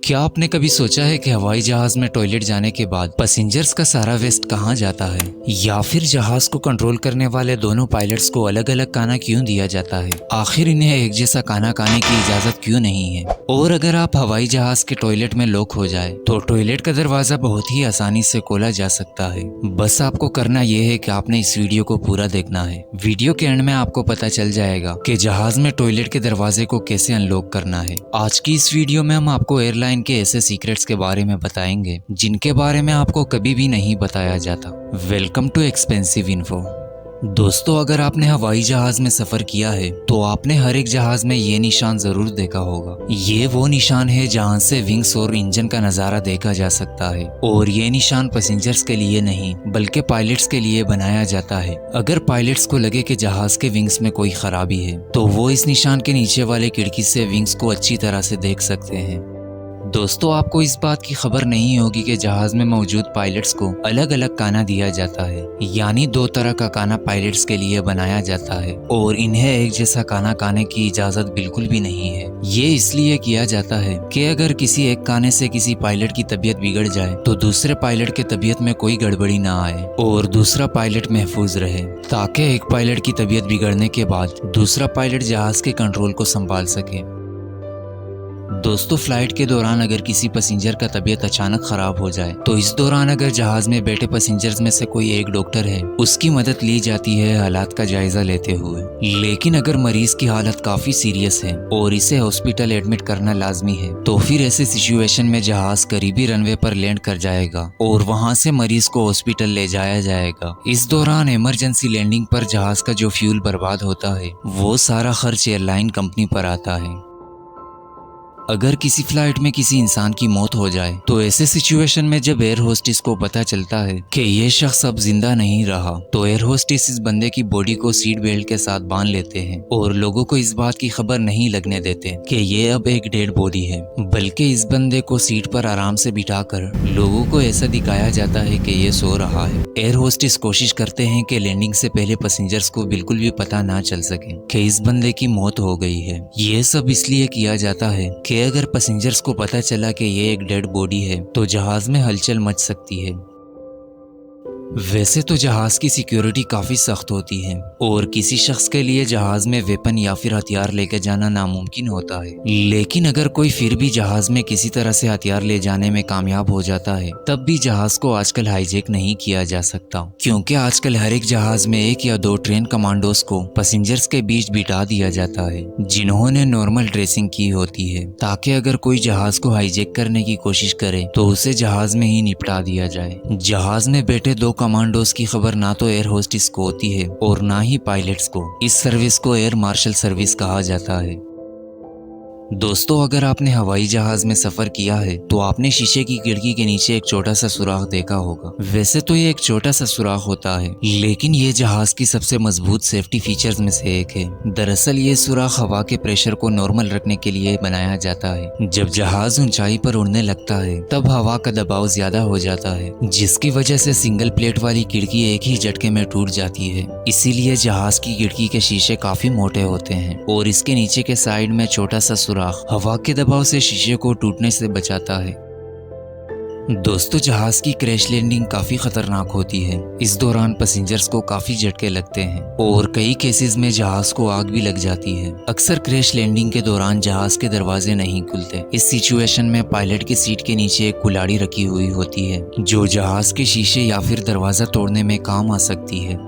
क्या आपने कभी सोचा है कि हवाई जहाज में टॉयलेट जाने के बाद पैसेंजर्स का सारा वेस्ट कहाँ जाता है, या फिर जहाज को कंट्रोल करने वाले दोनों पायलट्स को अलग अलग खाना क्यों दिया जाता है? आखिर इन्हें एक जैसा खाना खाने की इजाजत क्यों नहीं है? और अगर आप हवाई जहाज के टॉयलेट में लॉक हो जाए तो टॉयलेट का दरवाजा बहुत ही आसानी से खोला जा सकता है। बस आपको करना यह है कि आपने इस वीडियो को पूरा देखना है। वीडियो के एंड में आपको पता चल जाएगा कि जहाज में टॉयलेट के दरवाजे को कैसे अनलॉक करना है। आज की इस वीडियो में हम आपको एयरलाइन के ऐसे सीक्रेट्स के बारे में बताएंगे जिनके बारे में आपको कभी भी नहीं बताया जाता। Welcome too expensive info. दोस्तों, अगर आपने हवाई जहाज में सफर किया है तो आपने हर एक जहाज में ये निशान जरूर देखा होगा। ये वो निशान है जहां से विंग्स और इंजन का नजारा देखा जा सकता है, और ये निशान पैसेंजर्स के लिए नहीं बल्कि पायलट्स के लिए बनाया जाता है। अगर पायलट्स को लगे कि जहाज के विंग्स में कोई खराबी है तो वो इस निशान के नीचे वाले खिड़की से विंग्स को अच्छी तरह से देख सकते हैं। दोस्तों, आपको इस बात की खबर नहीं होगी कि जहाज में मौजूद पायलट्स को अलग अलग खाना दिया जाता है, यानी दो तरह का खाना पायलट्स के लिए बनाया जाता है, और इन्हें एक जैसा खाना खाने की इजाजत बिल्कुल भी नहीं है। ये इसलिए किया जाता है कि अगर किसी एक खाने से किसी पायलट की तबीयत बिगड़ जाए तो दूसरे पायलट की तबीयत में कोई गड़बड़ी ना आए और दूसरा पायलट महफूज रहे, ताकि एक पायलट की तबीयत बिगड़ने के बाद दूसरा पायलट जहाज के कंट्रोल को संभाल सके। दोस्तों, फ्लाइट के दौरान अगर किसी पैसेंजर का तबीयत अचानक खराब हो जाए तो इस दौरान अगर जहाज में बैठे पैसेंजर्स में से कोई एक डॉक्टर है, उसकी मदद ली जाती है हालात का जायजा लेते हुए। लेकिन अगर मरीज की हालत काफी सीरियस है और इसे हॉस्पिटल एडमिट करना लाजमी है तो फिर ऐसे सिचुएशन में जहाज करीबी रनवे पर लैंड कर जाएगा और वहां से मरीज को हॉस्पिटल ले जाया जाएगा। इस दौरान इमरजेंसी लैंडिंग पर जहाज का जो फ्यूल बर्बाद होता है वो सारा खर्च एयरलाइन कंपनी पर आता है। अगर किसी फ्लाइट में किसी इंसान की मौत हो जाए तो ऐसे सिचुएशन में जब एयर होस्टेस को पता चलता है कि ये शख्स अब जिंदा नहीं रहा तो एयर होस्टेस इस बंदे की बॉडी को सीट बेल्ट के साथ बांध लेते हैं और लोगों को इस बात की खबर नहीं लगने देते कि ये अब एक डेड बॉडी है, बल्कि इस बंदे को सीट पर आराम से बिठाकर लोगों को ऐसा दिखाया जाता है कि ये सो रहा है। एयर होस्टेस कोशिश करते हैं कि लैंडिंग से पहले पैसेंजर्स को बिल्कुल भी पता ना चल सके कि इस बंदे की मौत हो गई है। ये सब इसलिए किया जाता है कि अगर पैसेंजर्स को पता चला कि ये एक डेड बॉडी है तो जहाज में हलचल मच सकती है। वैसे तो जहाज की सिक्योरिटी काफी सख्त होती है और किसी शख्स के लिए जहाज में वेपन या फिर हथियार लेकर जाना नामुमकिन होता है, लेकिन अगर कोई फिर भी जहाज में किसी तरह से हथियार ले जाने में कामयाब हो जाता है तब भी जहाज को आजकल हाईजैक नहीं किया जा सकता, क्योंकि आजकल हर एक जहाज में एक या दो ट्रेन कमांडोज को पैसेंजर्स के बीच बिठा दिया जाता है जिन्होंने नॉर्मल ड्रेसिंग की होती है, ताकि अगर कोई जहाज को हाईजैक करने की कोशिश करे तो उसे जहाज में ही निपटा दिया जाए। जहाज में बैठे दो कमांडोज की खबर ना तो एयर होस्टेस को होती है और ना ही पायलट्स को। इस सर्विस को एयर मार्शल सर्विस कहा जाता है। दोस्तों, अगर आपने हवाई जहाज में सफर किया है तो आपने शीशे की खिड़की के नीचे एक छोटा सा सुराख देखा होगा। वैसे तो ये एक छोटा सा सुराख होता है, लेकिन ये जहाज की सबसे मजबूत सेफ्टी फीचर्स में से एक है। दरअसल ये सुराख हवा के प्रेशर को नॉर्मल रखने के लिए बनाया जाता है। जब जहाज ऊंचाई पर उड़ने लगता है तब हवा का दबाव ज्यादा हो जाता है, जिसकी वजह से सिंगल प्लेट वाली खिड़की एक ही झटके में टूट जाती है। इसीलिए जहाज की खिड़की के शीशे काफी मोटे होते हैं और इसके नीचे के साइड में छोटा सा हवा के दबाव से शीशे को टूटने से बचाता है। दोस्तों, जहाज की क्रैश लैंडिंग काफी खतरनाक होती है। इस दौरान पैसेंजर्स को काफी झटके लगते हैं और कई केसेस में जहाज को आग भी लग जाती है। अक्सर क्रैश लैंडिंग के दौरान जहाज के दरवाजे नहीं खुलते। इस सिचुएशन में पायलट की सीट के नीचे एक कुल्हाड़ी रखी हुई होती है जो जहाज के शीशे या फिर दरवाजा तोड़ने में काम आ सकती है।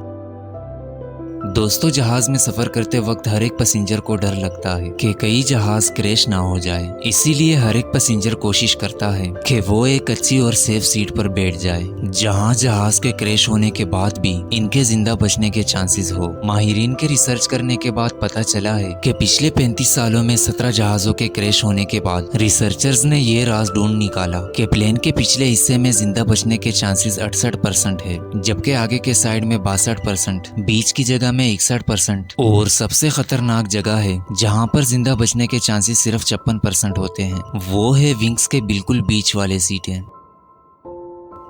दोस्तों, जहाज में सफर करते वक्त हर एक पैसेंजर को डर लगता है कि कहीं जहाज क्रैश ना हो जाए। इसीलिए हर एक पैसेंजर कोशिश करता है कि वो एक अच्छी और सेफ सीट पर बैठ जाए जहां जहाज के क्रैश होने के बाद भी इनके जिंदा बचने के चांसेस हो। माहिरीन के रिसर्च करने के बाद पता चला है कि पिछले 35 सालों में 17 जहाजों के क्रैश होने के बाद रिसर्चर्स ने ये राज ढूंढ निकाला कि प्लेन के पिछले हिस्से में जिंदा बचने के चांसेस 68% है, जबकि आगे के साइड में 62%, बीच की जगह में 61% और सबसे खतरनाक जगह है जहां पर जिंदा बचने के चांसेस सिर्फ 56% होते हैं, वो है विंग्स के बिल्कुल बीच वाले सीटें।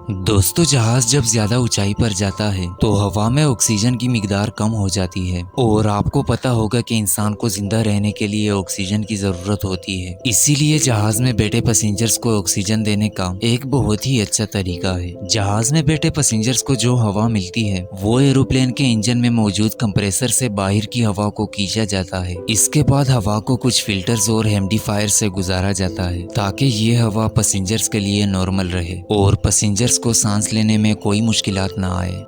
दोस्तों, जहाज जब ज्यादा ऊंचाई पर जाता है तो हवा में ऑक्सीजन की मिकदार कम हो जाती है और आपको पता होगा कि इंसान को जिंदा रहने के लिए ऑक्सीजन की जरूरत होती है। इसीलिए जहाज में बैठे पैसेंजर्स को ऑक्सीजन देने का एक बहुत ही अच्छा तरीका है। जहाज में बैठे पैसेंजर्स को जो हवा मिलती है वो एरोप्लेन के इंजन में मौजूद कंप्रेसर से बाहर की हवा को खींचा जाता है। इसके बाद हवा को कुछ फिल्टर्स और हेम्डिफायर से गुजारा जाता है ताकि ये हवा पैसेंजर्स के लिए नॉर्मल रहे और पैसेंजर्स को सांस लेने में कोई मुश्किलात ना आए।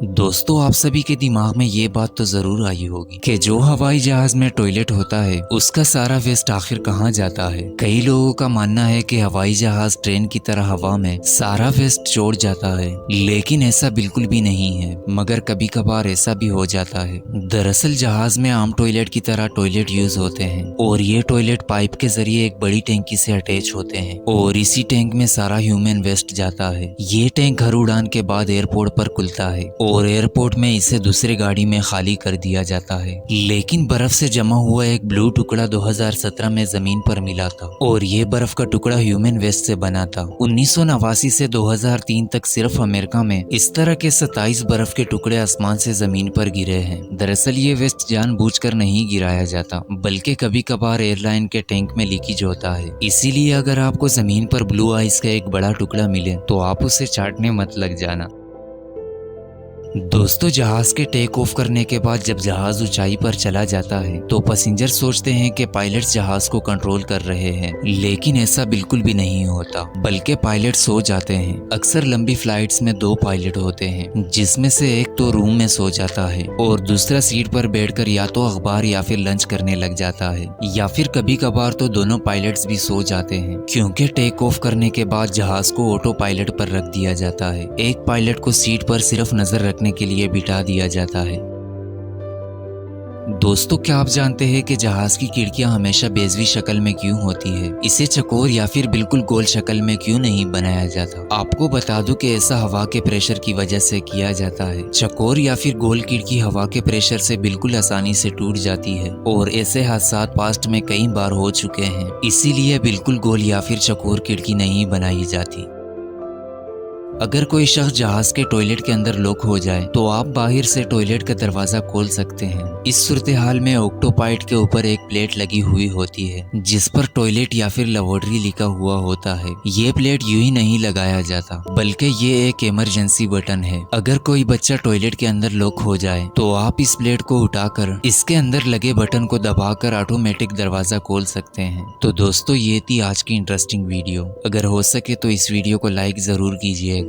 दोस्तों, आप सभी के दिमाग में ये बात तो जरूर आई होगी कि जो हवाई जहाज में टॉयलेट होता है उसका सारा वेस्ट आखिर कहाँ जाता है। कई लोगों का मानना है कि हवाई जहाज ट्रेन की तरह हवा में सारा वेस्ट छोड़ जाता है, लेकिन ऐसा बिल्कुल भी नहीं है। मगर कभी कभार ऐसा भी हो जाता है। दरअसल जहाज में आम टॉयलेट की तरह टॉयलेट यूज होते हैं और ये टॉयलेट पाइप के जरिए एक बड़ी टैंकी से अटैच होते हैं और इसी टैंक में सारा ह्यूमन वेस्ट जाता है। ये टैंक हर उड़ान के बाद एयरपोर्ट पर खुलता है और एयरपोर्ट में इसे दूसरे गाड़ी में खाली कर दिया जाता है। लेकिन बर्फ से जमा हुआ एक ब्लू टुकड़ा 2017 में जमीन पर मिला था और ये बर्फ का टुकड़ा ह्यूमन वेस्ट से बना था। 1989 से 2003 तक सिर्फ अमेरिका में इस तरह के 27 बर्फ के टुकड़े आसमान से जमीन पर गिरे हैं। दरअसल ये वेस्ट जानबूझकर नहीं गिराया जाता, बल्कि कभी कभार एयरलाइन के टैंक में लीकेज होता है। इसीलिए अगर आपको जमीन पर ब्लू आइस का एक बड़ा टुकड़ा मिले तो आप उसे चाटने मत लग जाना। दोस्तों, जहाज के टेक ऑफ करने के बाद जब जहाज ऊंचाई पर चला जाता है तो पैसेंजर सोचते हैं कि पायलट्स जहाज को कंट्रोल कर रहे हैं, लेकिन ऐसा बिल्कुल भी नहीं होता, बल्कि पायलट सो जाते हैं। अक्सर लंबी फ्लाइट्स में 2 पायलट होते हैं, जिसमें से एक तो रूम में सो जाता है और दूसरा सीट पर बैठकर या तो अखबार या फिर लंच करने लग जाता है, या फिर कभी कभार तो दोनों पायलट्स भी सो जाते हैं, क्योंकि टेक ऑफ करने के बाद जहाज को ऑटो पायलट पर रख दिया जाता है। एक पायलट को सीट पर सिर्फ नजर रखने के लिए बिठा दिया जाता है। दोस्तों, क्या आप जानते हैं कि जहाज की खिड़कियां हमेशा बेज़वी शक्ल में क्यों होती है? इसे चकोर या फिर बिल्कुल गोल शक्ल में क्यों नहीं बनाया जाता? आपको बता दूं कि ऐसा हवा के प्रेशर की वजह से किया जाता है। चकोर या फिर गोल खिड़की हवा के प्रेशर से बिल्कुल आसानी से टूट जाती है और ऐसे हादसा पास्ट में कई बार हो चुके हैं। इसीलिए बिल्कुल गोल या फिर चकोर खिड़की नहीं बनाई जाती। अगर कोई शख्स जहाज के टॉयलेट के अंदर लॉक हो जाए तो आप बाहर से टॉयलेट का दरवाजा खोल सकते हैं। इस सूरत हाल में ऑक्टोपाइड के ऊपर एक प्लेट लगी हुई होती है जिस पर टॉयलेट या फिर लैबोरेटरी लिखा हुआ होता है। ये प्लेट यूं ही नहीं लगाया जाता, बल्कि ये एक इमरजेंसी बटन है। अगर कोई बच्चा टॉयलेट के अंदर लॉक हो जाए तो आप इस प्लेट को उठाकर इसके अंदर लगे बटन को दबाकर ऑटोमेटिक दरवाजा खोल सकते हैं। तो दोस्तों, ये थी आज की इंटरेस्टिंग वीडियो। अगर हो सके तो इस वीडियो को लाइक जरूर कीजिएगा